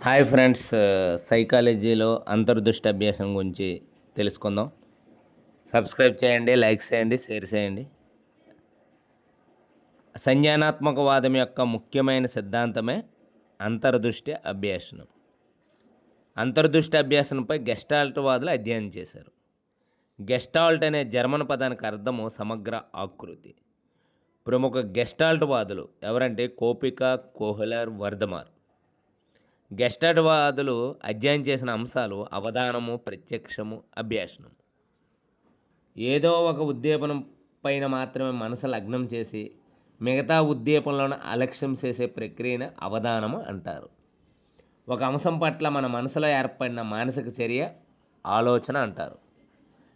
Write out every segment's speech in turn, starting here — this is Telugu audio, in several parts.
హాయ్ ఫ్రెండ్స్, సైకాలజీలో అంతర్దృష్టి అభ్యాసం గురించి తెలుసుకుందాం. సబ్స్క్రైబ్ చేయండి, లైక్ చేయండి, షేర్ చేయండి. సంజ్ఞానాత్మకవాదం యొక్క ముఖ్యమైన సిద్ధాంతమే అంతర్దృష్టి అభ్యాసనం. అంతర్దృష్టి అభ్యాసంపై గెస్టాల్ట్ వాదులు అధ్యయనం చేశారు. గెస్టాల్ట్ అనే జర్మన్ పదానికి అర్థము సమగ్ర ఆకృతి. ప్రముఖ గెస్టాల్ట్ వాదులు ఎవరంటే కోపిక, కోహ్లర్, వర్ధమార్. గెస్టాల్ట్ వాదులు అధ్యయనం చేసిన అంశాలు అవధానము, ప్రత్యక్షము, అభ్యాసనం. ఏదో ఒక ఉద్దీపనం పైన మాత్రమే మనసు లగ్నం చేసి మిగతా ఉద్దీపనలను అలక్ష్యం చేసే ప్రక్రియను అవధానము అంటారు. ఒక అంశం పట్ల మన మనసులో ఏర్పడిన మానసిక చర్య ఆలోచన అంటారు.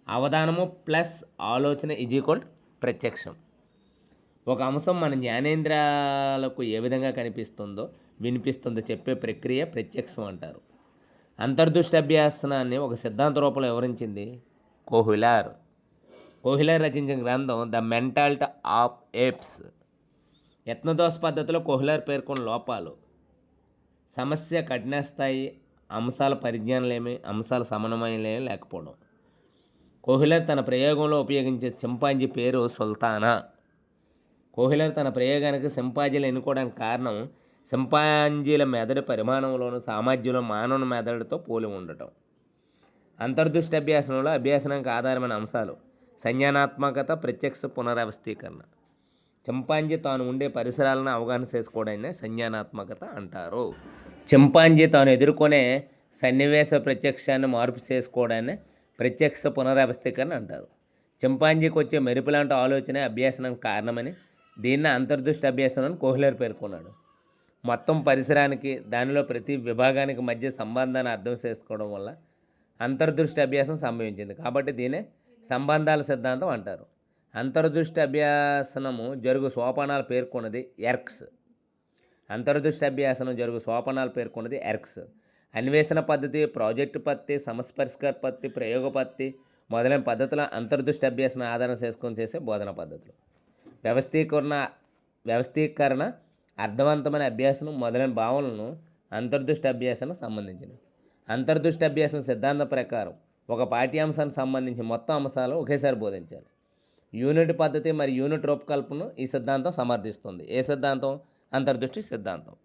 అవధానము ప్లస్ ఆలోచన ఈక్వల్ ప్రత్యక్షం. ఒక అంశం మన జ్ఞానేంద్రియాలకు ఏ విధంగా కనిపిస్తుందో, వినిపిస్తుందో చెప్పే ప్రక్రియ ప్రత్యక్షం అంటారు. అంతర్దృష్టి అభ్యాసనాన్ని ఒక సిద్ధాంత రూపంలో వివరించింది కోహ్లర్. కోహ్లర్ రచించిన గ్రంథం ద మెంటాలిటీ ఆఫ్ ఏప్స్. యత్నదోష పద్ధతిలో కోహ్లర్ పేర్కొన్న లోపాలు: సమస్య కఠినస్థాయి, అంశాల పరిజ్ఞానలేమి, అంశాల సమన్వయంలేమి లేకపోవడం. కోహ్లర్ తన ప్రయోగంలో ఉపయోగించే చింపాంజీ పేరు సుల్తానా. కోహ్లర్ తన ప్రయోగానికి సింపాంజీలు ఎన్నుకోవడానికి కారణం సింపాంజీల మెదడు పరిమాణంలోను సామర్థ్యంలో మానవ మెదడుతో పోలి ఉండటం. అంతర్దృష్టి అభ్యాసంలో అభ్యాసనానికి ఆధారమైన అంశాలు సంజ్ఞానాత్మకత, ప్రత్యక్ష పునరావస్థీకరణ. చింపాంజీ తాను ఉండే పరిసరాలను అవగాహన చేసుకోవడాన్ని సంజ్ఞానాత్మకత అంటారు. చింపాంజీ తాను ఎదుర్కొనే సన్నివేశ ప్రత్యక్షాన్ని మార్పు చేసుకోవడాన్ని ప్రత్యక్ష పునరావస్థీకరణ అంటారు. చింపాంజీకి వచ్చే మెరుపు లాంటి ఆలోచన అభ్యాసనానికి కారణమని, దీన్ని అంతర్దృష్టి అభ్యాసం అని కోహ్లర్ పేర్కొన్నాడు. మొత్తం పరిసరానికి, దానిలో ప్రతి విభాగానికి మధ్య సంబంధాన్ని అర్థం చేసుకోవడం వల్ల అంతర్దృష్టి అభ్యాసం సంభవించింది. కాబట్టి దీనే సంబంధాల సిద్ధాంతం అంటారు. అంతర్దృష్టి అభ్యాసనము జరుగు సోపానాలు పేర్కొన్నది ఎర్క్స్. అంతర్దృష్టి అభ్యాసనం జరుగు సోపానాలు పేర్కొన్నది ఎర్క్స్. అన్వేషణ పద్ధతి, ప్రాజెక్టు పద్ధతి, సమస్పరిష్కార పద్ధతి, ప్రయోగ పద్ధతి మొదలైన పద్ధతుల అంతర్దృష్టి అభ్యాసన ఆధారం చేసుకొని చేసే బోధన పద్ధతులు. వ్యవస్థీకరణ, అర్థవంతమైన అభ్యాసనం మొదలైన భావనలను అంతర్దృష్టి అభ్యాసనకు సంబంధించినవి. అంతర్దృష్టి అభ్యాసన సిద్ధాంతం ప్రకారం ఒక పాఠ్యాంశానికి సంబంధించి మొత్తం అంశాలు ఒకేసారి బోధించాలి. యూనిట్ పద్ధతి మరియు యూనిట్ రూపకల్పనను ఈ సిద్ధాంతం సమర్థిస్తుంది. ఏ సిద్ధాంతం? అంతర్దృష్టి సిద్ధాంతం.